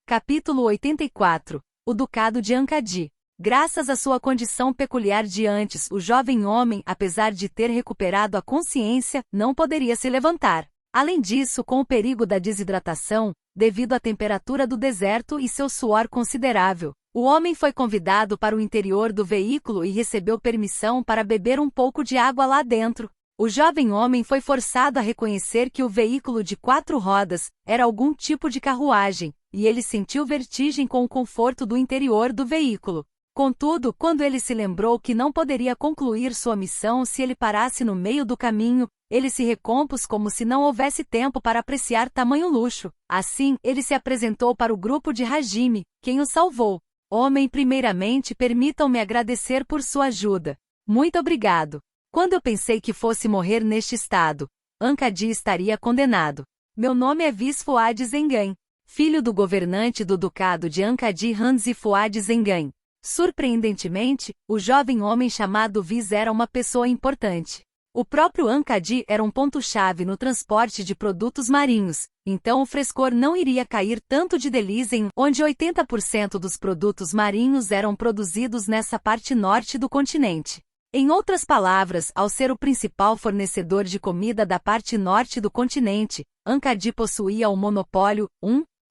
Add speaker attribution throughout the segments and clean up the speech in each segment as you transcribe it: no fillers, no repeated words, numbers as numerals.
Speaker 1: Capítulo 84. O Ducado de Ankadi. Graças à sua condição peculiar de antes, o jovem homem, apesar de ter recuperado a consciência, não poderia se levantar. Além disso, com o perigo da desidratação, devido à temperatura do deserto e seu suor considerável, o homem foi convidado para o interior do veículo e recebeu permissão para beber um pouco de água lá dentro. O jovem homem foi forçado a reconhecer que o veículo de 4 rodas era algum tipo de carruagem, e ele sentiu vertigem com o conforto do interior do veículo. Contudo, quando ele se lembrou que não poderia concluir sua missão se ele parasse no meio do caminho, ele se recompôs como se não houvesse tempo para apreciar tamanho luxo. Assim, ele se apresentou para o grupo de Hajime, quem o salvou. Homem, primeiramente permitam-me agradecer por sua ajuda. Muito obrigado. Quando eu pensei que fosse morrer neste estado, Ankadi estaria condenado. Meu nome é Viz Fuad Zengan, filho do governante do ducado de Ankadi Hanzi Fuad Zengan. Surpreendentemente, o jovem homem chamado Viz era uma pessoa importante. O próprio Ankadi era um ponto-chave no transporte de produtos marinhos, então o frescor não iria cair tanto de Delizen, onde 80% dos produtos marinhos eram produzidos nessa parte norte do continente. Em outras palavras, ao ser o principal fornecedor de comida da parte norte do continente, Ankadi possuía o monopólio.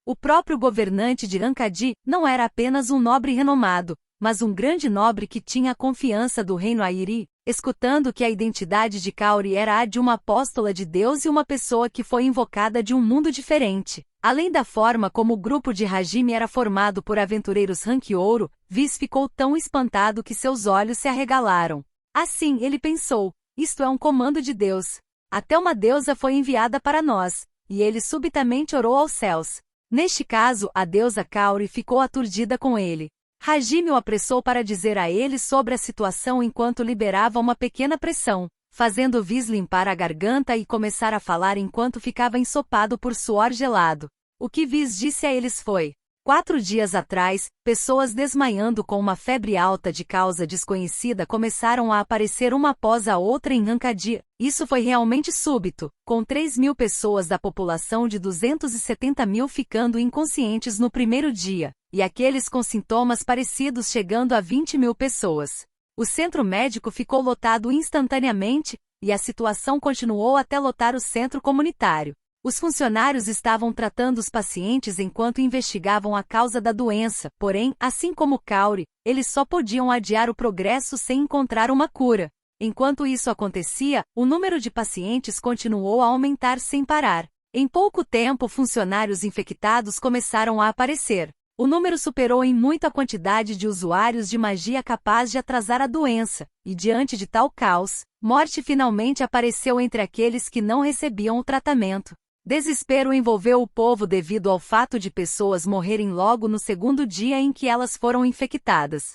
Speaker 1: O próprio governante de Ankadi não era apenas um nobre renomado, mas um grande nobre que tinha a confiança do reino Airi, escutando que a identidade de Kaori era a de uma apóstola de Deus e uma pessoa que foi invocada de um mundo diferente. Além da forma como o grupo de Hajime era formado por aventureiros rank-ouro, Viz ficou tão espantado que seus olhos se arregalaram. Assim, ele pensou, isto é um comando de Deus. Até uma deusa foi enviada para nós, e ele subitamente orou aos céus. Neste caso, a deusa Kaori ficou aturdida com ele. Hajime o apressou para dizer a ele sobre a situação enquanto liberava uma pequena pressão, fazendo Viz limpar a garganta e começar a falar enquanto ficava ensopado por suor gelado. O que Viz disse a eles foi: 4 dias atrás, pessoas desmaiando com uma febre alta de causa desconhecida começaram a aparecer uma após a outra em Ankadi. Isso foi realmente súbito, com 3.000 pessoas da população de 270.000 ficando inconscientes no primeiro dia, e aqueles com sintomas parecidos chegando a 20.000 pessoas. O centro médico ficou lotado instantaneamente, e a situação continuou até lotar o centro comunitário. Os funcionários estavam tratando os pacientes enquanto investigavam a causa da doença, porém, assim como Kaori, eles só podiam adiar o progresso sem encontrar uma cura. Enquanto isso acontecia, o número de pacientes continuou a aumentar sem parar. Em pouco tempo, funcionários infectados começaram a aparecer. O número superou em muito a quantidade de usuários de magia capaz de atrasar a doença, e diante de tal caos, morte finalmente apareceu entre aqueles que não recebiam o tratamento. Desespero envolveu o povo devido ao fato de pessoas morrerem logo no segundo dia em que elas foram infectadas.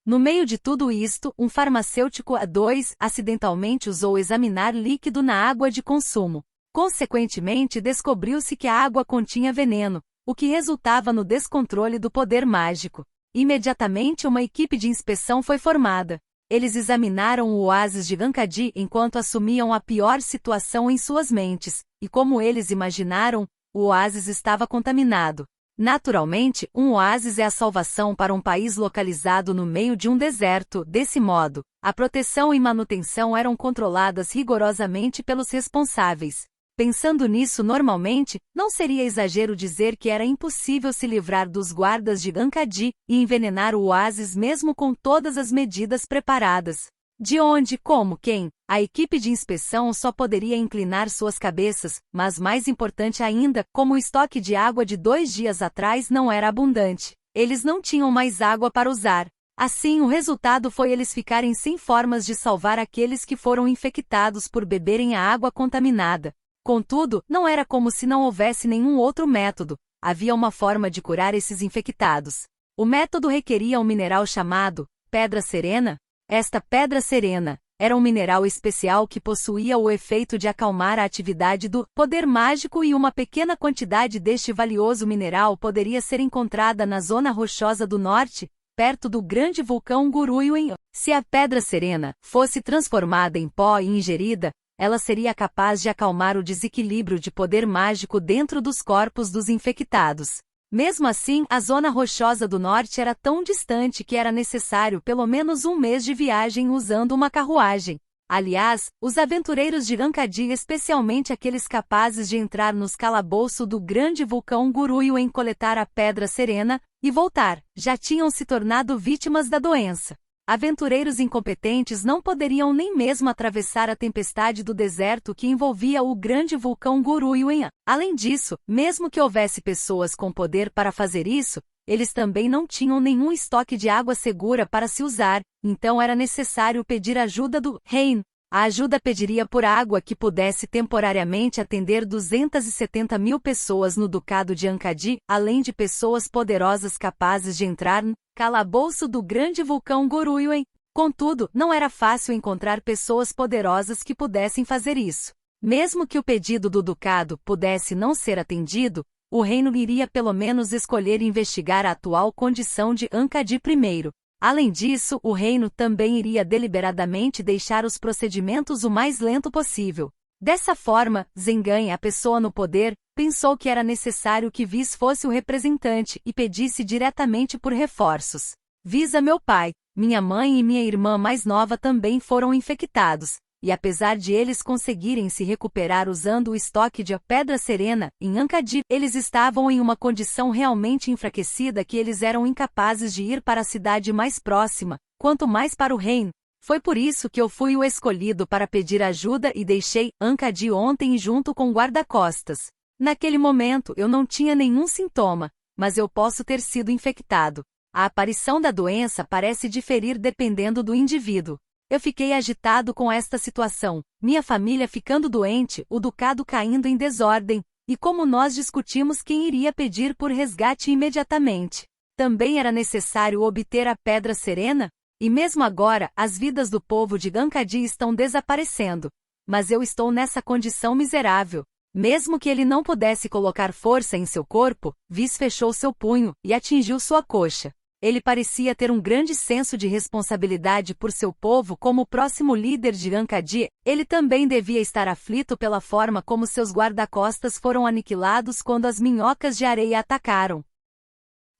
Speaker 1: No meio de tudo isto, um farmacêutico A2 acidentalmente usou examinar líquido na água de consumo. Consequentemente, descobriu-se que a água continha veneno, o que resultava no descontrole do poder mágico. Imediatamente uma equipe de inspeção foi formada. Eles examinaram o oásis de Ankadi enquanto assumiam a pior situação em suas mentes, e como eles imaginaram, o oásis estava contaminado. Naturalmente, um oásis é a salvação para um país localizado no meio de um deserto. Desse modo, a proteção e manutenção eram controladas rigorosamente pelos responsáveis. Pensando nisso normalmente, não seria exagero dizer que era impossível se livrar dos guardas de Ankadi e envenenar o oásis mesmo com todas as medidas preparadas. De onde, como, quem? A equipe de inspeção só poderia inclinar suas cabeças, mas mais importante ainda, como o estoque de água de 2 dias atrás não era abundante, eles não tinham mais água para usar. Assim, o resultado foi eles ficarem sem formas de salvar aqueles que foram infectados por beberem a água contaminada. Contudo, não era como se não houvesse nenhum outro método. Havia uma forma de curar esses infectados. O método requeria um mineral chamado pedra serena. Esta pedra serena era um mineral especial que possuía o efeito de acalmar a atividade do poder mágico e uma pequena quantidade deste valioso mineral poderia ser encontrada na zona rochosa do norte, perto do grande vulcão Guruyuin. Se a pedra serena fosse transformada em pó e ingerida, ela seria capaz de acalmar o desequilíbrio de poder mágico dentro dos corpos dos infectados. Mesmo assim, a zona rochosa do norte era tão distante que era necessário pelo menos um mês de viagem usando uma carruagem. Aliás, os aventureiros de Ankadi, especialmente aqueles capazes de entrar nos calabouços do grande vulcão Guruyuan, coletar a Pedra Serena e voltar, já tinham se tornado vítimas da doença. Aventureiros incompetentes não poderiam nem mesmo atravessar a tempestade do deserto que envolvia o grande vulcão Guruyuan. Além disso, mesmo que houvesse pessoas com poder para fazer isso, eles também não tinham nenhum estoque de água segura para se usar, então era necessário pedir ajuda do reino. A ajuda pediria por água que pudesse temporariamente atender 270 mil pessoas no Ducado de Ankadi, além de pessoas poderosas capazes de entrar no calabouço do grande vulcão Guruyuan. Contudo, não era fácil encontrar pessoas poderosas que pudessem fazer isso. Mesmo que o pedido do Ducado pudesse não ser atendido, o reino iria pelo menos escolher investigar a atual condição de Ankadi primeiro. Além disso, o reino também iria deliberadamente deixar os procedimentos o mais lento possível. Dessa forma, Zengan, a pessoa no poder, pensou que era necessário que Vis fosse o representante e pedisse diretamente por reforços. Visa meu pai, minha mãe e minha irmã mais nova também foram infectados. E apesar de eles conseguirem se recuperar usando o estoque de Pedra Serena, em Ankadi, eles estavam em uma condição realmente enfraquecida que eles eram incapazes de ir para a cidade mais próxima, quanto mais para o reino. Foi por isso que eu fui o escolhido para pedir ajuda e deixei Ankadi ontem junto com guarda-costas. Naquele momento eu não tinha nenhum sintoma, mas eu posso ter sido infectado. A aparição da doença parece diferir dependendo do indivíduo. Eu fiquei agitado com esta situação, minha família ficando doente, o ducado caindo em desordem, e como nós discutimos quem iria pedir por resgate imediatamente. Também era necessário obter a Pedra Serena? E mesmo agora, as vidas do povo de Ankadi estão desaparecendo. Mas eu estou nessa condição miserável. Mesmo que ele não pudesse colocar força em seu corpo, Vis fechou seu punho e atingiu sua coxa. Ele parecia ter um grande senso de responsabilidade por seu povo como o próximo líder de Ankadi. Ele também devia estar aflito pela forma como seus guarda-costas foram aniquilados quando as minhocas de areia atacaram.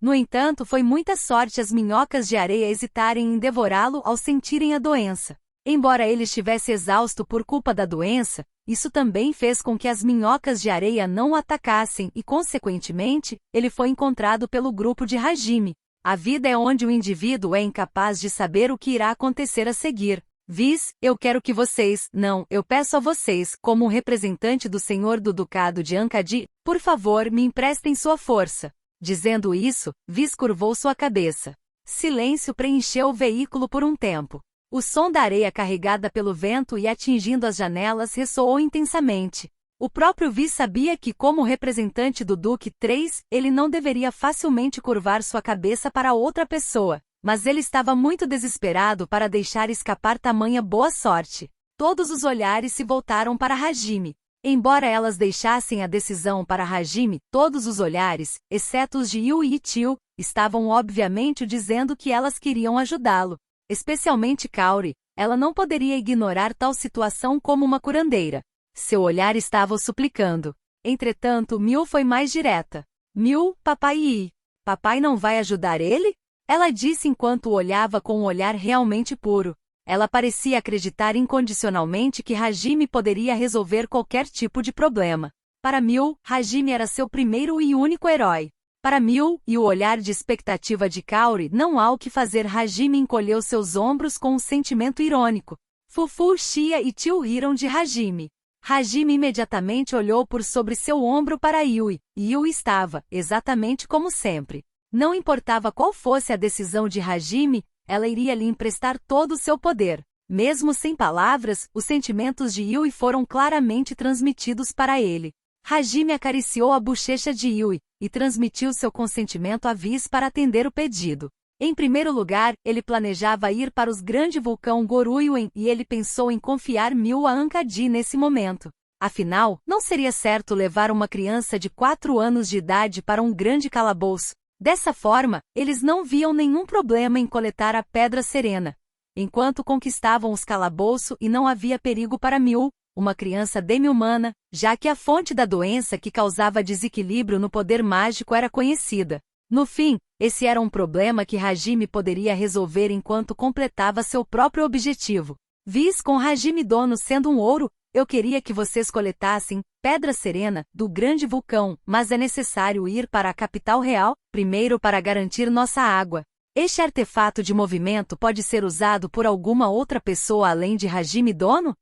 Speaker 1: No entanto, foi muita sorte as minhocas de areia hesitarem em devorá-lo ao sentirem a doença. Embora ele estivesse exausto por culpa da doença, isso também fez com que as minhocas de areia não o atacassem e, consequentemente, ele foi encontrado pelo grupo de Hajime. A vida é onde o indivíduo é incapaz de saber o que irá acontecer a seguir. Vis, eu quero que vocês, não, eu peço a vocês, como representante do senhor do Ducado de Ankadi, por favor, me emprestem sua força. Dizendo isso, Vis curvou sua cabeça. Silêncio preencheu o veículo por um tempo. O som da areia carregada pelo vento e atingindo as janelas ressoou intensamente. O próprio Vis sabia que, como representante do Duque III, ele não deveria facilmente curvar sua cabeça para outra pessoa, mas ele estava muito desesperado para deixar escapar tamanha boa sorte. Todos os olhares se voltaram para Hajime. Embora elas deixassem a decisão para Hajime, todos os olhares, exceto os de Yui e Tio, estavam obviamente dizendo que elas queriam ajudá-lo. Especialmente Kaori, ela não poderia ignorar tal situação como uma curandeira. Seu olhar estava o suplicando. Entretanto, Miu foi mais direta. Miu, papai. Papai não vai ajudar ele? Ela disse enquanto o olhava com um olhar realmente puro. Ela parecia acreditar incondicionalmente que Hajime poderia resolver qualquer tipo de problema. Para Miu, Hajime era seu primeiro e único herói. Para Miu, e o olhar de expectativa de Kaori, não há o que fazer. Hajime encolheu seus ombros com um sentimento irônico. Fufu, Shia e Tio riram de Hajime. Hajime imediatamente olhou por sobre seu ombro para Yui, e Yui estava, exatamente como sempre. Não importava qual fosse a decisão de Hajime, ela iria lhe emprestar todo o seu poder. Mesmo sem palavras, os sentimentos de Yui foram claramente transmitidos para ele. Hajime acariciou a bochecha de Yui, e transmitiu seu consentimento a Vis para atender o pedido. Em primeiro lugar, ele planejava ir para os grande vulcão Guruyuan e ele pensou em confiar Miu a Ankadi nesse momento. Afinal, não seria certo levar uma criança de 4 anos de idade para um grande calabouço. Dessa forma, eles não viam nenhum problema em coletar a Pedra Serena. Enquanto conquistavam os calabouços e não havia perigo para Miu, uma criança demi-humana, já que a fonte da doença que causava desequilíbrio no poder mágico era conhecida. No fim, esse era um problema que Hajime poderia resolver enquanto completava seu próprio objetivo. Vis com Hajime Dono sendo um ouro, eu queria que vocês coletassem pedra serena do grande vulcão, mas é necessário ir para a capital real, primeiro para garantir nossa água. Este artefato de movimento pode ser usado por alguma outra pessoa além de Hajime Dono?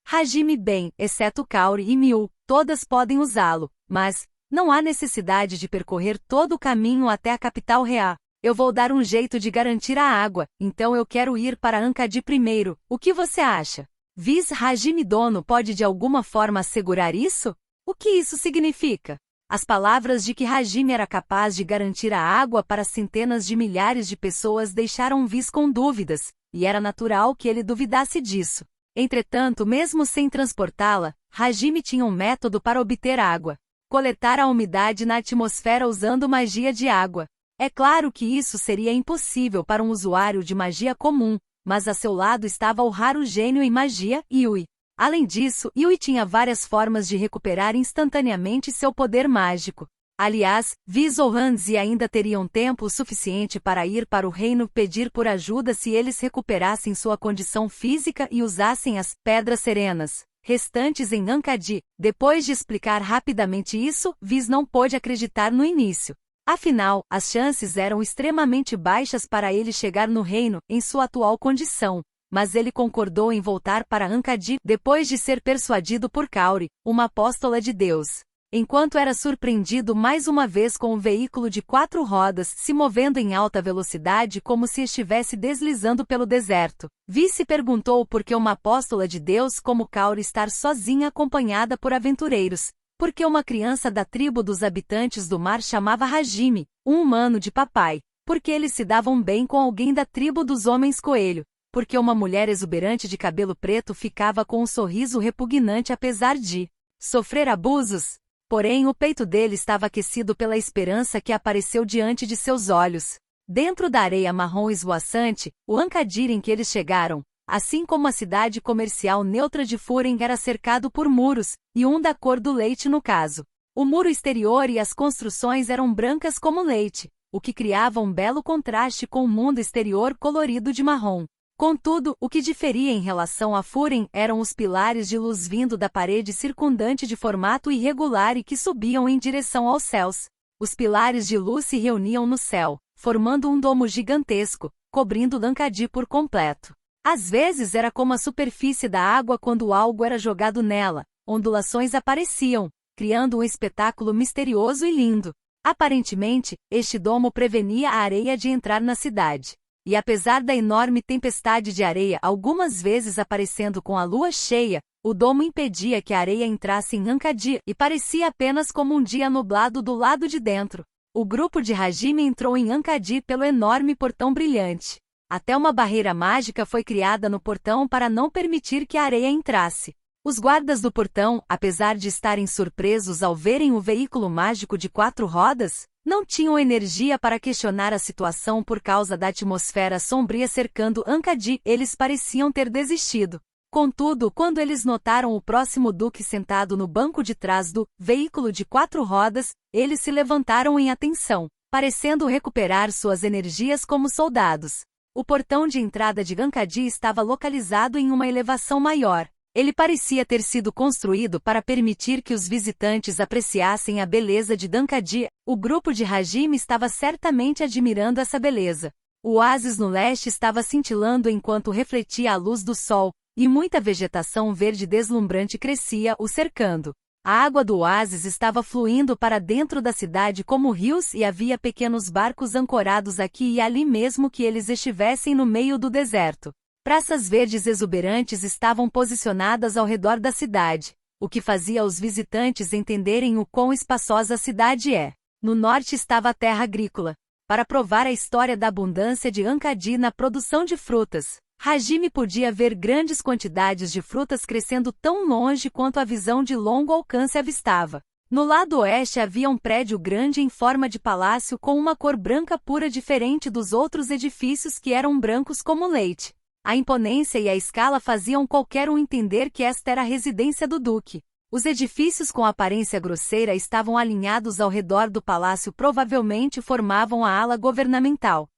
Speaker 1: Hajime bem, exceto Kaori e Miu, todas podem usá-lo, mas não há necessidade de percorrer todo o caminho até a capital real. Eu vou dar um jeito de garantir a água, então eu quero ir para Ankadi primeiro. O que você acha? Vis Hajime Dono pode de alguma forma assegurar isso? O que isso significa? As palavras de que Hajime era capaz de garantir a água para centenas de milhares de pessoas deixaram Vis com dúvidas, e era natural que ele duvidasse disso. Entretanto, mesmo sem transportá-la, Hajime tinha um método para obter água. Coletar a umidade na atmosfera usando magia de água. É claro que isso seria impossível para um usuário de magia comum, mas a seu lado estava o raro gênio em magia, Yui. Além disso, Yui tinha várias formas de recuperar instantaneamente seu poder mágico. Aliás, Vis ou Hanzi ainda teriam tempo suficiente para ir para o reino pedir por ajuda se eles recuperassem sua condição física e usassem as pedras serenas restantes em Ankadi. Depois de explicar rapidamente isso, Vis não pôde acreditar no início. Afinal, as chances eram extremamente baixas para ele chegar no reino em sua atual condição. Mas ele concordou em voltar para Ankadi depois de ser persuadido por Kaori, uma apóstola de Deus. Enquanto era surpreendido mais uma vez com um veículo de 4 rodas se movendo em alta velocidade como se estivesse deslizando pelo deserto, Vi se perguntou por que uma apóstola de Deus como Kaori estar sozinha acompanhada por aventureiros. Por que uma criança da tribo dos habitantes do mar chamava Hajime, um humano de papai? Por que eles se davam bem com alguém da tribo dos homens coelho? Por que uma mulher exuberante de cabelo preto ficava com um sorriso repugnante apesar de sofrer abusos? Porém, o peito dele estava aquecido pela esperança que apareceu diante de seus olhos. Dentro da areia marrom esvoaçante, o Ankadi em que eles chegaram, assim como a cidade comercial neutra de Furen era cercado por muros, e um da cor do leite no caso. O muro exterior e as construções eram brancas como leite, o que criava um belo contraste com o mundo exterior colorido de marrom. Contudo, o que diferia em relação a Furen eram os pilares de luz vindo da parede circundante de formato irregular e que subiam em direção aos céus. Os pilares de luz se reuniam no céu, formando um domo gigantesco, cobrindo Ankadi por completo. Às vezes era como a superfície da água quando algo era jogado nela, ondulações apareciam, criando um espetáculo misterioso e lindo. Aparentemente, este domo prevenia a areia de entrar na cidade. E apesar da enorme tempestade de areia algumas vezes aparecendo com a lua cheia, o domo impedia que a areia entrasse em Ankadi e parecia apenas como um dia nublado do lado de dentro. O grupo de Hajime entrou em Ankadi pelo enorme portão brilhante. Até uma barreira mágica foi criada no portão para não permitir que a areia entrasse. Os guardas do portão, apesar de estarem surpresos ao verem o veículo mágico de 4 rodas, não tinham energia para questionar a situação por causa da atmosfera sombria cercando Ankadi. Eles pareciam ter desistido. Contudo, quando eles notaram o próximo duque sentado no banco de trás do veículo de 4 rodas, eles se levantaram em atenção, parecendo recuperar suas energias como soldados. O portão de entrada de Ankadi estava localizado em uma elevação maior. Ele parecia ter sido construído para permitir que os visitantes apreciassem a beleza de Ankadi. O grupo de Hajime estava certamente admirando essa beleza. O oásis no leste estava cintilando enquanto refletia a luz do sol, e muita vegetação verde deslumbrante crescia o cercando. A água do oásis estava fluindo para dentro da cidade como rios e havia pequenos barcos ancorados aqui e ali mesmo que eles estivessem no meio do deserto. Praças verdes exuberantes estavam posicionadas ao redor da cidade, o que fazia os visitantes entenderem o quão espaçosa a cidade é. No norte estava a terra agrícola. Para provar a história da abundância de Ankadi na produção de frutas, Hajime podia ver grandes quantidades de frutas crescendo tão longe quanto a visão de longo alcance avistava. No lado oeste havia um prédio grande em forma de palácio com uma cor branca pura diferente dos outros edifícios que eram brancos como leite. A imponência e a escala faziam qualquer um entender que esta era a residência do duque. Os edifícios com aparência grosseira estavam alinhados ao redor do palácio, provavelmente formavam a ala governamental.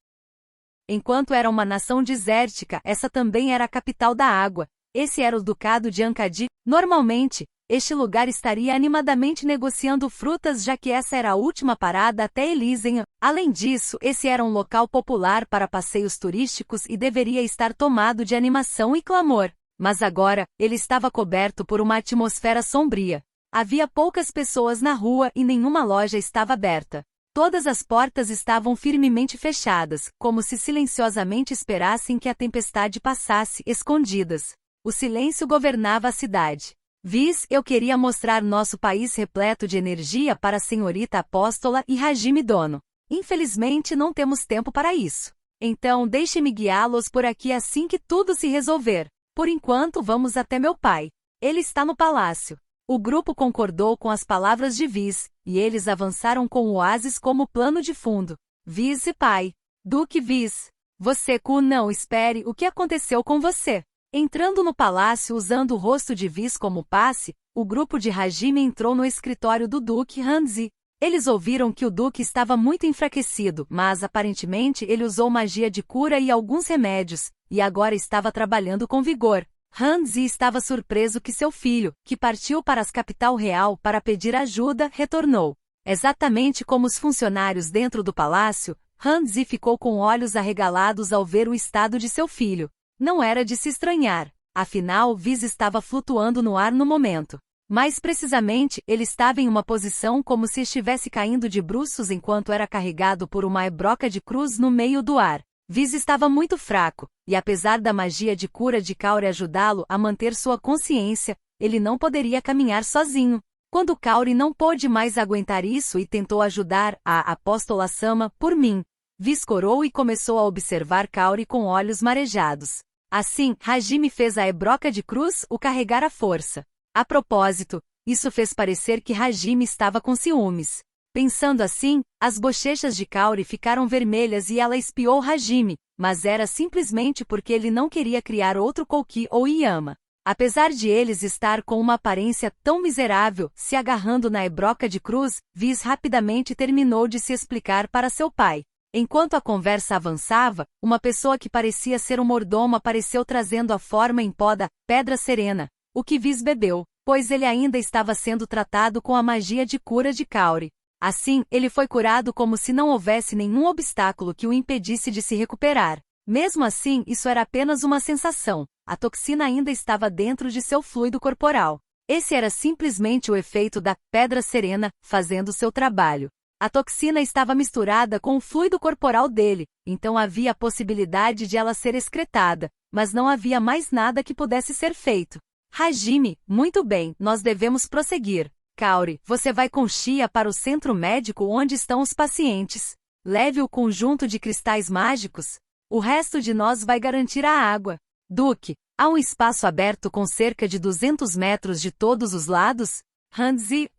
Speaker 1: Enquanto era uma nação desértica, essa também era a capital da água. Esse era o Ducado de Ankadi. Normalmente, este lugar estaria animadamente negociando frutas, já que essa era a última parada até Elysium. Além disso, esse era um local popular para passeios turísticos e deveria estar tomado de animação e clamor. Mas agora, ele estava coberto por uma atmosfera sombria. Havia poucas pessoas na rua e nenhuma loja estava aberta. Todas as portas estavam firmemente fechadas, como se silenciosamente esperassem que a tempestade passasse, escondidas. O silêncio governava a cidade. Viz, eu queria mostrar nosso país repleto de energia para a senhorita Apóstola e Hajime Dono. Infelizmente não temos tempo para isso. Então deixe-me guiá-los por aqui assim que tudo se resolver. Por enquanto vamos até meu pai. Ele está no palácio. O grupo concordou com as palavras de Viz, e eles avançaram com o oásis como plano de fundo. Viz e pai. Duque Viz. Você, não espere, o que aconteceu com você? Entrando no palácio usando o rosto de Viz como passe, o grupo de Hajime entrou no escritório do Duque Hanzi. Eles ouviram que o Duque estava muito enfraquecido, mas aparentemente ele usou magia de cura e alguns remédios, e agora estava trabalhando com vigor. Hanzi estava surpreso que seu filho, que partiu para a capital real para pedir ajuda, retornou. Exatamente como os funcionários dentro do palácio, Hanzi ficou com olhos arregalados ao ver o estado de seu filho. Não era de se estranhar, afinal Viz estava flutuando no ar no momento. Mais precisamente, ele estava em uma posição como se estivesse caindo de bruços enquanto era carregado por uma broca de cruz no meio do ar. Viz estava muito fraco, e apesar da magia de cura de Kaori ajudá-lo a manter sua consciência, ele não poderia caminhar sozinho. Quando Kaori não pôde mais aguentar isso e tentou ajudar a Apóstola Sama por mim, Viz corou e começou a observar Kaori com olhos marejados. Assim, Hajime fez a broca de cruz o carregar à força. A propósito, isso fez parecer que Hajime estava com ciúmes. Pensando assim, as bochechas de Kaori ficaram vermelhas e ela espiou Hajime, mas era simplesmente porque ele não queria criar outro Kouki ou Yama. Apesar de eles estar com uma aparência tão miserável, se agarrando na broca de cruz, Viz rapidamente terminou de se explicar para seu pai. Enquanto a conversa avançava, uma pessoa que parecia ser um mordomo apareceu trazendo a forma em pó da Pedra Serena, o que Viz bebeu, pois ele ainda estava sendo tratado com a magia de cura de Kaori. Assim, ele foi curado como se não houvesse nenhum obstáculo que o impedisse de se recuperar. Mesmo assim, isso era apenas uma sensação. A toxina ainda estava dentro de seu fluido corporal. Esse era simplesmente o efeito da Pedra Serena fazendo seu trabalho. A toxina estava misturada com o fluido corporal dele, então havia a possibilidade de ela ser excretada, mas não havia mais nada que pudesse ser feito. Hajime, muito bem, nós devemos prosseguir. Kaori, você vai com Shia para o centro médico onde estão os pacientes. Leve o conjunto de cristais mágicos. O resto de nós vai garantir a água. Duque, há um espaço aberto com cerca de 200 metros de todos os lados? Hanzi,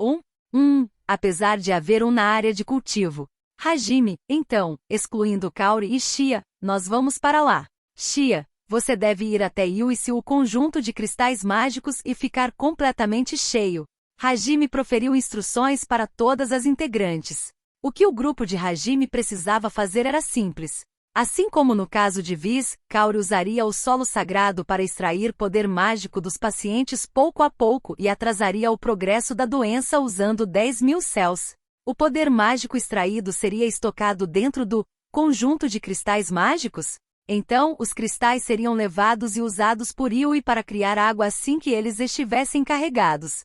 Speaker 1: apesar de haver um na área de cultivo. Hajime, então, excluindo Kaori e Shia, nós vamos para lá. Shia, você deve ir até Yuice o conjunto de cristais mágicos e ficar completamente cheio. Hajime proferiu instruções para todas as integrantes. O que o grupo de Hajime precisava fazer era simples. Assim como no caso de Viz, Kaori usaria o solo sagrado para extrair poder mágico dos pacientes pouco a pouco e atrasaria o progresso da doença usando 10.000 céus. O poder mágico extraído seria estocado dentro do conjunto de cristais mágicos? Então, os cristais seriam levados e usados por Yui para criar água assim que eles estivessem carregados.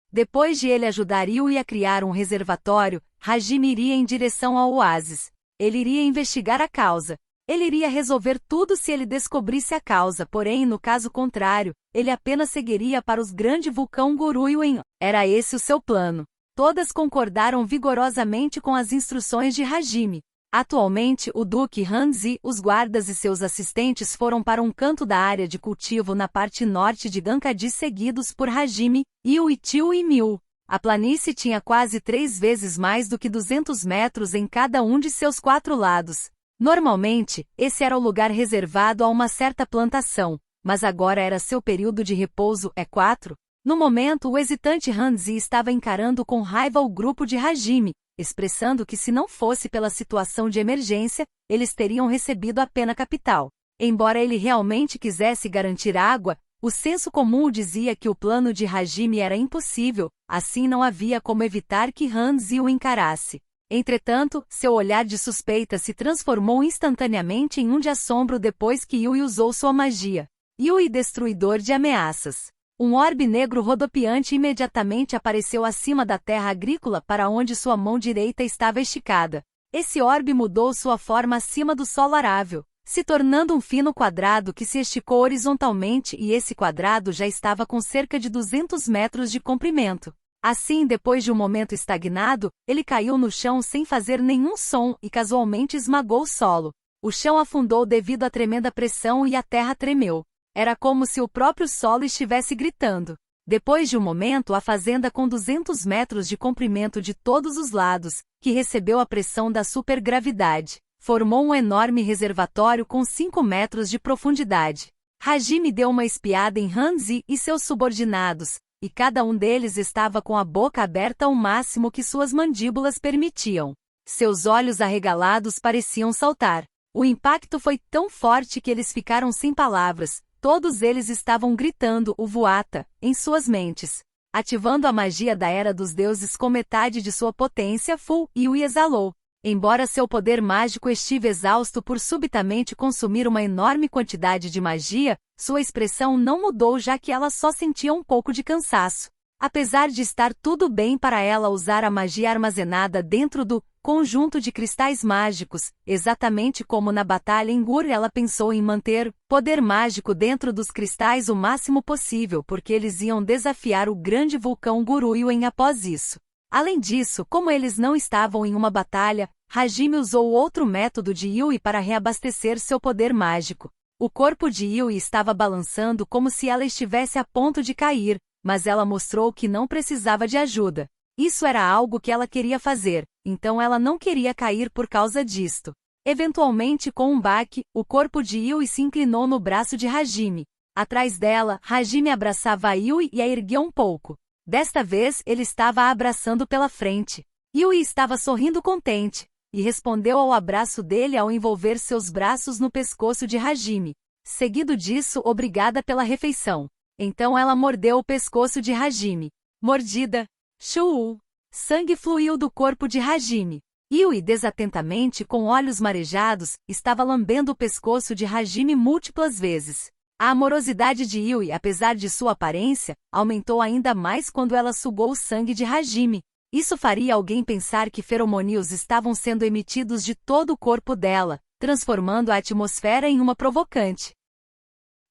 Speaker 1: Depois de ele ajudar Yui a criar um reservatório, Hajime iria em direção ao oásis. Ele iria investigar a causa. Ele iria resolver tudo se ele descobrisse a causa, porém, no caso contrário, ele apenas seguiria para os grandes vulcão Guruyuin. Era esse o seu plano. Todas concordaram vigorosamente com as instruções de Hajime. Atualmente, o Duque Hanzi, os guardas e seus assistentes foram para um canto da área de cultivo na parte norte de Gankadi seguidos por Hajime, Yu e Tio e Miu. A planície tinha quase 3 vezes mais do que 200 metros em cada um de seus 4 lados. Normalmente, esse era o lugar reservado a uma certa plantação, mas agora era seu período de repouso, E4. No momento, o hesitante Hanzi estava encarando com raiva o grupo de Hajime, expressando que se não fosse pela situação de emergência, eles teriam recebido a pena capital. Embora ele realmente quisesse garantir água, o senso comum o dizia que o plano de Hajime era impossível, assim não havia como evitar que Hanzi o encarasse. Entretanto, seu olhar de suspeita se transformou instantaneamente em um de assombro depois que Yui usou sua magia. Yui, destruidor de ameaças. Um orbe negro rodopiante imediatamente apareceu acima da terra agrícola para onde sua mão direita estava esticada. Esse orbe mudou sua forma acima do solo arável, se tornando um fino quadrado que se esticou horizontalmente, e esse quadrado já estava com cerca de 200 metros de comprimento. Assim, depois de um momento estagnado, ele caiu no chão sem fazer nenhum som e casualmente esmagou o solo. O chão afundou devido à tremenda pressão e a terra tremeu. Era como se o próprio solo estivesse gritando. Depois de um momento, a fazenda com 200 metros de comprimento de todos os lados, que recebeu a pressão da supergravidade, formou um enorme reservatório com 5 metros de profundidade. Hajime deu uma espiada em Hanzi e seus subordinados, e cada um deles estava com a boca aberta ao máximo que suas mandíbulas permitiam. Seus olhos arregalados pareciam saltar. O impacto foi tão forte que eles ficaram sem palavras. Todos eles estavam gritando o Vuata em suas mentes. Ativando a magia da Era dos Deuses com metade de sua potência full, Yui exalou. Embora seu poder mágico estive exausto por subitamente consumir uma enorme quantidade de magia, sua expressão não mudou, já que ela só sentia um pouco de cansaço. Apesar de estar tudo bem para ela usar a magia armazenada dentro do conjunto de cristais mágicos, exatamente como na batalha em Gur, ela pensou em manter poder mágico dentro dos cristais o máximo possível, porque eles iam desafiar o grande vulcão Guruiuen após isso. Além disso, como eles não estavam em uma batalha, Hajime usou outro método de Yui para reabastecer seu poder mágico. O corpo de Yui estava balançando como se ela estivesse a ponto de cair, mas ela mostrou que não precisava de ajuda. Isso era algo que ela queria fazer, então ela não queria cair por causa disto. Eventualmente, com um baque, o corpo de Yui se inclinou no braço de Hajime. Atrás dela, Hajime abraçava a Yui e a ergueu um pouco. Desta vez, ele estava a abraçando pela frente. Yui estava sorrindo contente, e respondeu ao abraço dele ao envolver seus braços no pescoço de Hajime. Seguido disso, obrigada pela refeição. Então ela mordeu o pescoço de Hajime. Mordida. Shuu. Sangue fluiu do corpo de Hajime. Yui, desatentamente, com olhos marejados, estava lambendo o pescoço de Hajime múltiplas vezes. A amorosidade de Yui, apesar de sua aparência, aumentou ainda mais quando ela sugou o sangue de Hajime. Isso faria alguém pensar que feromônios estavam sendo emitidos de todo o corpo dela, transformando a atmosfera em uma provocante.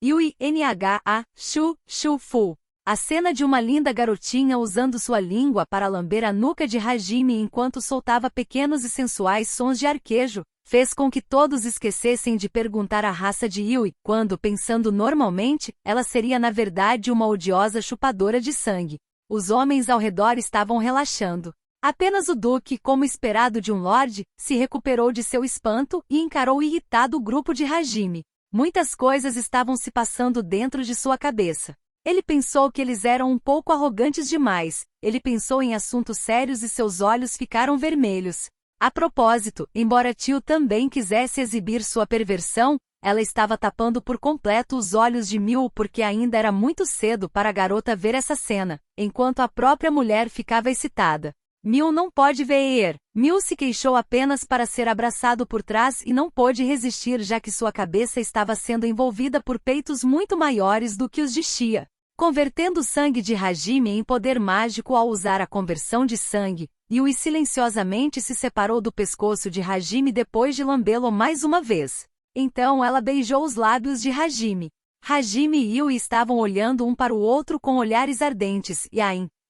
Speaker 1: Yui Nha Shu Fu. A cena de uma linda garotinha usando sua língua para lamber a nuca de Hajime enquanto soltava pequenos e sensuais sons de arquejo, fez com que todos esquecessem de perguntar a raça de Yui, quando, pensando normalmente, ela seria na verdade uma odiosa chupadora de sangue. Os homens ao redor estavam relaxando. Apenas o duque, como esperado de um lorde, se recuperou de seu espanto e encarou irritado o grupo de Hajime. Muitas coisas estavam se passando dentro de sua cabeça. Ele pensou que eles eram um pouco arrogantes demais. Ele pensou em assuntos sérios e seus olhos ficaram vermelhos. A propósito, embora Tio também quisesse exibir sua perversão, ela estava tapando por completo os olhos de Miu porque ainda era muito cedo para a garota ver essa cena, enquanto a própria mulher ficava excitada. Miu não pode ver. Miu se queixou apenas para ser abraçado por trás e não pôde resistir, já que sua cabeça estava sendo envolvida por peitos muito maiores do que os de Xia. Convertendo o sangue de Hajime em poder mágico ao usar a conversão de sangue, Yui silenciosamente se separou do pescoço de Hajime depois de lambê-lo mais uma vez. Então ela beijou os lábios de Hajime. Hajime e Yui estavam olhando um para o outro com olhares ardentes e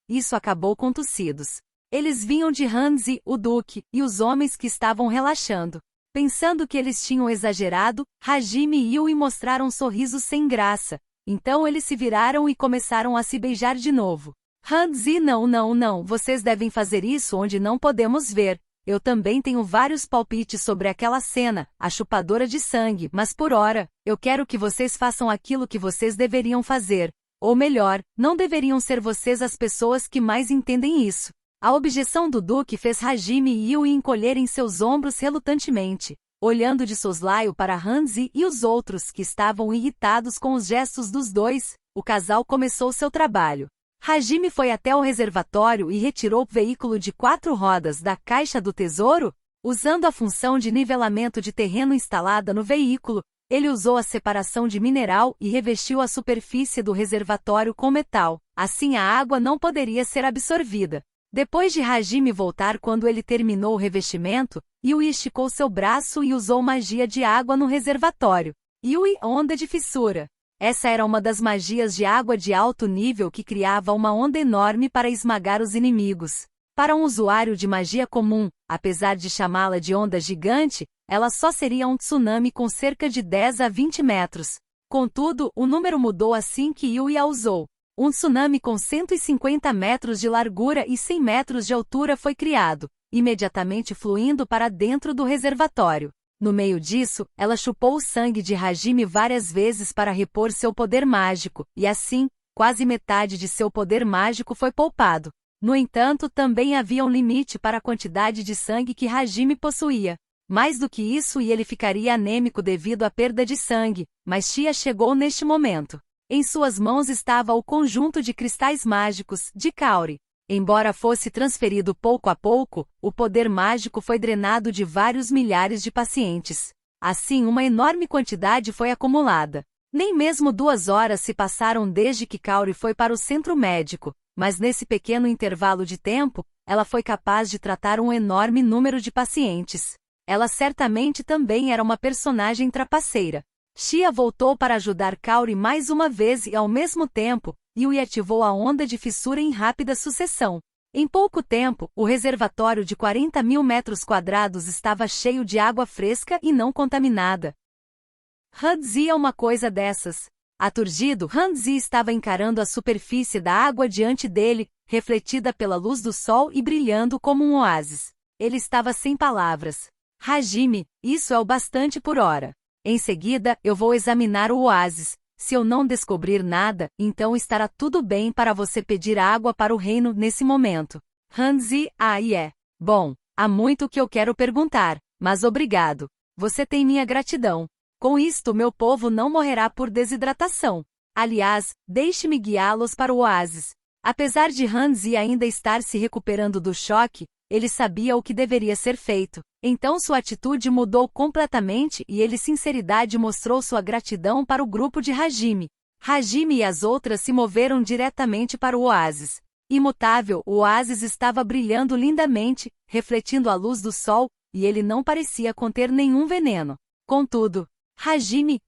Speaker 1: isso acabou com tossidos. Eles vinham de Hanzi, o duque, e os homens que estavam relaxando. Pensando que eles tinham exagerado, Hajime e Yui mostraram sorrisos sem graça. Então eles se viraram e começaram a se beijar de novo. Hanzi, não, vocês devem fazer isso onde não podemos ver. eu também tenho vários palpites sobre aquela cena, a chupadora de sangue, mas por ora, eu quero que vocês façam aquilo que vocês deveriam fazer. Ou melhor, não deveriam ser vocês as pessoas que mais entendem isso. A objeção do Duque fez Hajime e Yui encolherem seus ombros relutantemente, olhando de soslaio para Hanzi e os outros que estavam irritados com os gestos dos dois. O casal começou seu trabalho. Hajime foi até o reservatório e retirou o veículo de 4 rodas da caixa do tesouro. Usando a função de nivelamento de terreno instalada no veículo, ele usou a separação de mineral e revestiu a superfície do reservatório com metal. Assim a água não poderia ser absorvida. Depois de Hajime voltar quando ele terminou o revestimento, Yui esticou seu braço e usou magia de água no reservatório. Yui, onda de fissura. Essa era uma das magias de água de alto nível que criava uma onda enorme para esmagar os inimigos. Para um usuário de magia comum, apesar de chamá-la de onda gigante, ela só seria um tsunami com cerca de 10 a 20 metros. Contudo, o número mudou assim que Yui a usou. Um tsunami com 150 metros de largura e 100 metros de altura foi criado, imediatamente fluindo para dentro do reservatório. No meio disso, ela chupou o sangue de Hajime várias vezes para repor seu poder mágico, e assim, quase metade de seu poder mágico foi poupado. No entanto, também havia um limite para a quantidade de sangue que Hajime possuía. Mais do que isso e ele ficaria anêmico devido à perda de sangue, mas Shia chegou neste momento. Em suas mãos estava o conjunto de cristais mágicos de Kaori. Embora fosse transferido pouco a pouco, o poder mágico foi drenado de vários milhares de pacientes. Assim, uma enorme quantidade foi acumulada. Nem mesmo 2 horas se passaram desde que Kaori foi para o centro médico, mas nesse pequeno intervalo de tempo, ela foi capaz de tratar um enorme número de pacientes. Ela certamente também era uma personagem trapaceira. Shia voltou para ajudar Kaori mais uma vez e ao mesmo tempo, Yui ativou a onda de fissura em rápida sucessão. Em pouco tempo, o reservatório de 40.000 metros quadrados estava cheio de água fresca e não contaminada. Hanzi é uma coisa dessas. Aturdido, Hanzi estava encarando a superfície da água diante dele, refletida pela luz do sol e brilhando como um oásis. Ele estava sem palavras. Hajime, isso é o bastante por hora. Em seguida, eu vou examinar o oásis. Se eu não descobrir nada, então estará tudo bem para você pedir água para o reino nesse momento. Hanzi, Bom, há muito que eu quero perguntar, mas obrigado. Você tem minha gratidão. Com isto meu povo não morrerá por desidratação. Aliás, deixe-me guiá-los para o oásis. Apesar de Hanzi ainda estar se recuperando do choque, ele sabia o que deveria ser feito. Então sua atitude mudou completamente e ele sinceridade mostrou sua gratidão para o grupo de Hajime. Hajime e as outras se moveram diretamente para o oásis. Imutável, o oásis estava brilhando lindamente, refletindo a luz do sol, e ele não parecia conter nenhum veneno. Contudo, Hajime,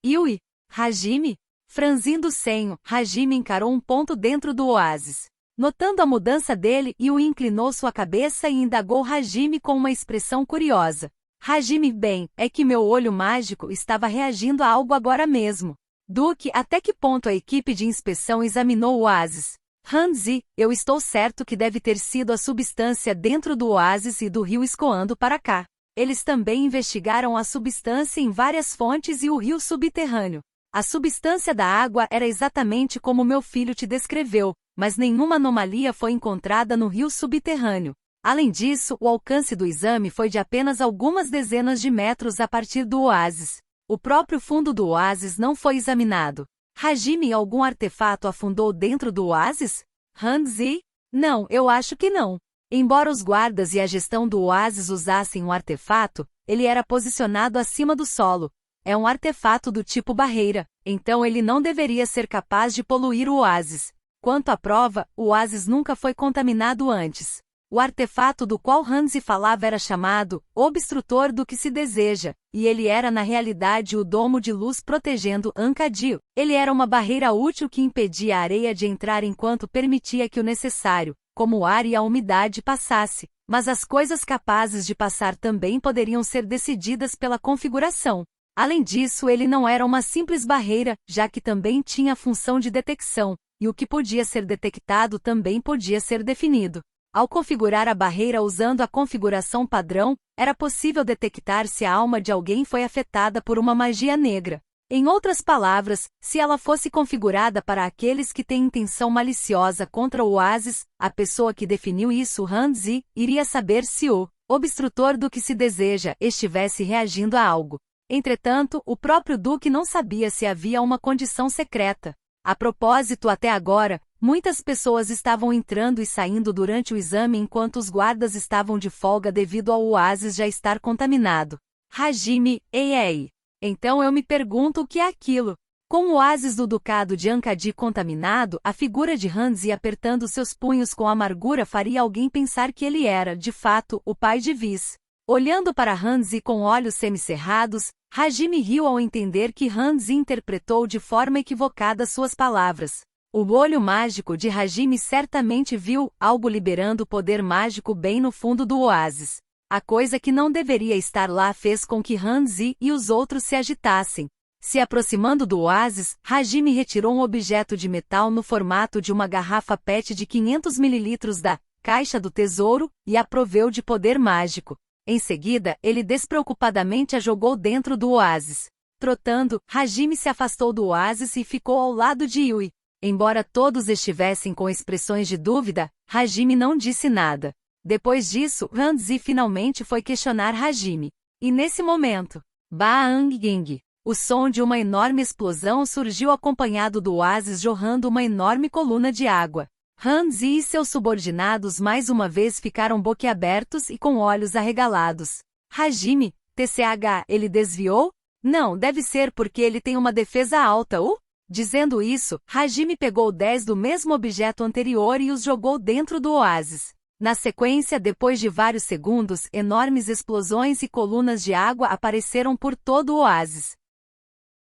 Speaker 1: Yui, Hajime? Franzindo o senho, Hajime encarou um ponto dentro do oásis. Notando a mudança dele, Yui inclinou sua cabeça e indagou Hajime com uma expressão curiosa. Hajime, bem, é que meu olho mágico estava reagindo a algo agora mesmo. Duque, até que ponto a equipe de inspeção examinou o oásis? Hanzi, eu estou certo que deve ter sido a substância dentro do oásis e do rio escoando para cá. Eles também investigaram a substância em várias fontes e o rio subterrâneo. A substância da água era exatamente como meu filho te descreveu, mas nenhuma anomalia foi encontrada no rio subterrâneo. Além disso, o alcance do exame foi de apenas algumas dezenas de metros a partir do oásis. O próprio fundo do oásis não foi examinado. Hajime, algum artefato afundou dentro do oásis? Hanzi? Não, eu acho que não. Embora os guardas e a gestão do oásis usassem um artefato, ele era posicionado acima do solo. É um artefato do tipo barreira, então ele não deveria ser capaz de poluir o oásis. Quanto à prova, o oásis nunca foi contaminado antes. O artefato do qual Hanzi falava era chamado obstrutor do que se deseja, e ele era na realidade o domo de luz protegendo Enkidu. Ele era uma barreira útil que impedia a areia de entrar enquanto permitia que o necessário, como o ar e a umidade, passasse, mas as coisas capazes de passar também poderiam ser decididas pela configuração. Além disso, ele não era uma simples barreira, já que também tinha a função de detecção, e o que podia ser detectado também podia ser definido. Ao configurar a barreira usando a configuração padrão, era possível detectar se a alma de alguém foi afetada por uma magia negra. Em outras palavras, se ela fosse configurada para aqueles que têm intenção maliciosa contra o oásis, a pessoa que definiu isso, Hanzi, iria saber se o obstrutor do que se deseja estivesse reagindo a algo. Entretanto, o próprio Duque não sabia se havia uma condição secreta. A propósito, até agora, muitas pessoas estavam entrando e saindo durante o exame enquanto os guardas estavam de folga devido ao oásis já estar contaminado. Hajime, ei. Então eu me pergunto o que é aquilo. Com o oásis do Ducado de Ankadi contaminado, a figura de Hanzi apertando seus punhos com amargura faria alguém pensar que ele era, de fato, o pai de Whis. Olhando para Hanzi com olhos semicerrados, Hajime riu ao entender que Hanzi interpretou de forma equivocada suas palavras. O olho mágico de Hajime certamente viu algo liberando poder mágico bem no fundo do oásis. A coisa que não deveria estar lá fez com que Hanzi e os outros se agitassem. Se aproximando do oásis, Hajime retirou um objeto de metal no formato de uma garrafa PET de 500 ml da caixa do tesouro e a proveu de poder mágico. Em seguida, ele despreocupadamente a jogou dentro do oásis. Trotando, Hajime se afastou do oásis e ficou ao lado de Yui. Embora todos estivessem com expressões de dúvida, Hajime não disse nada. Depois disso, Hanzi finalmente foi questionar Hajime. E nesse momento, Baang-ging, o som de uma enorme explosão surgiu acompanhado do oásis jorrando uma enorme coluna de água. Hanzi e seus subordinados mais uma vez ficaram boquiabertos e com olhos arregalados. Hajime, TCH, ele desviou? Não, deve ser porque ele tem uma defesa alta, Dizendo isso, Hajime pegou 10 do mesmo objeto anterior e os jogou dentro do oásis. Na sequência, depois de vários segundos, enormes explosões e colunas de água apareceram por todo o oásis.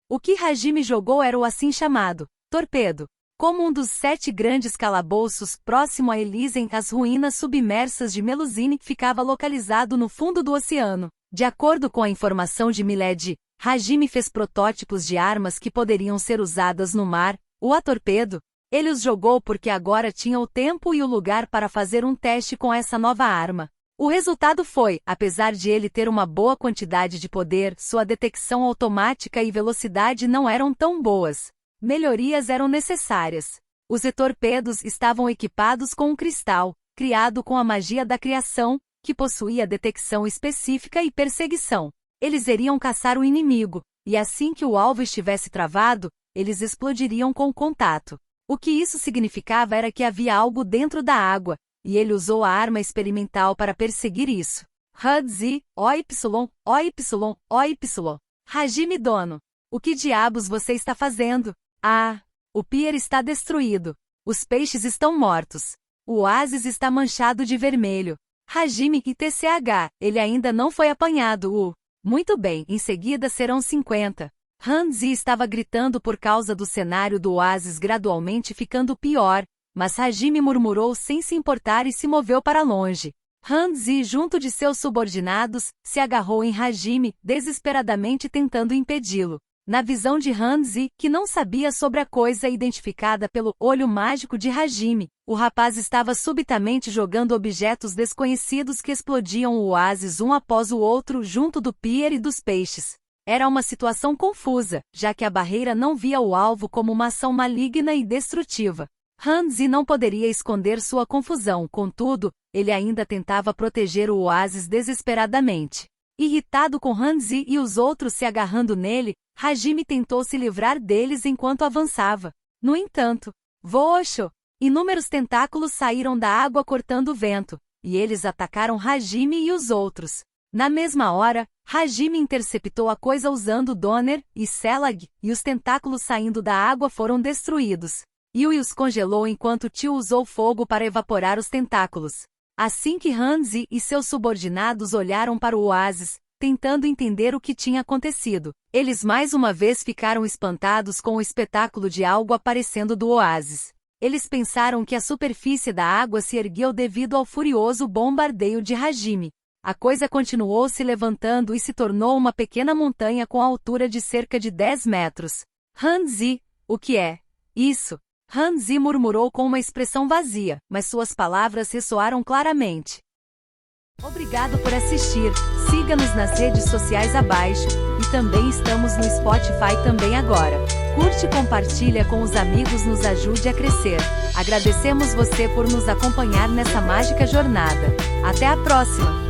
Speaker 1: O que Hajime jogou era o assim chamado torpedo. Como um dos 7 grandes calabouços próximo a Elysium, as ruínas submersas de Melusine ficava localizado no fundo do oceano. De acordo com a informação de Miled, Hajime fez protótipos de armas que poderiam ser usadas no mar, o torpedo. Ele os jogou porque agora tinha o tempo e o lugar para fazer um teste com essa nova arma. O resultado foi, apesar de ele ter uma boa quantidade de poder, sua detecção automática e velocidade não eram tão boas. Melhorias eram necessárias. Os torpedos estavam equipados com um cristal, criado com a magia da criação, que possuía detecção específica e perseguição. Eles iriam caçar o inimigo, e assim que o alvo estivesse travado, eles explodiriam com contato. O que isso significava era que havia algo dentro da água, e ele usou a arma experimental para perseguir isso. Hanzi, OY. Hajime dono. O que diabos você está fazendo? O pier está destruído. Os peixes estão mortos. O oásis está manchado de vermelho. Hajime e TCH, ele ainda não foi apanhado. Muito bem, em seguida serão 50. Hanzi estava gritando por causa do cenário do oásis gradualmente ficando pior, mas Hajime murmurou sem se importar e se moveu para longe. Hanzi, junto de seus subordinados, se agarrou em Hajime, desesperadamente tentando impedi-lo. Na visão de Hanzi, que não sabia sobre a coisa identificada pelo olho mágico de Hajime, o rapaz estava subitamente jogando objetos desconhecidos que explodiam o oásis um após o outro junto do pier e dos peixes. Era uma situação confusa, já que a barreira não via o alvo como uma ação maligna e destrutiva. Hanzi não poderia esconder sua confusão, contudo, ele ainda tentava proteger o oásis desesperadamente. Irritado com Hanzi e os outros se agarrando nele, Hajime tentou se livrar deles enquanto avançava. No entanto, voxo! Inúmeros tentáculos saíram da água cortando o vento, e eles atacaram Hajime e os outros. Na mesma hora, Hajime interceptou a coisa usando Donner e Selag, e os tentáculos saindo da água foram destruídos. Yui os congelou enquanto Tio usou fogo para evaporar os tentáculos. Assim que Hanzi e seus subordinados olharam para o oásis, tentando entender o que tinha acontecido, eles mais uma vez ficaram espantados com o espetáculo de algo aparecendo do oásis. Eles pensaram que a superfície da água se ergueu devido ao furioso bombardeio de Hajime. A coisa continuou se levantando e se tornou uma pequena montanha com altura de cerca de 10 metros. Hanzi, o que é isso? Hanzi murmurou com uma expressão vazia, mas suas palavras ressoaram claramente. Obrigado por assistir, siga-nos nas redes sociais abaixo, e também estamos no Spotify também agora. Curte e compartilha com os amigos, nos ajude a crescer. Agradecemos você por nos acompanhar nessa mágica jornada. Até a próxima!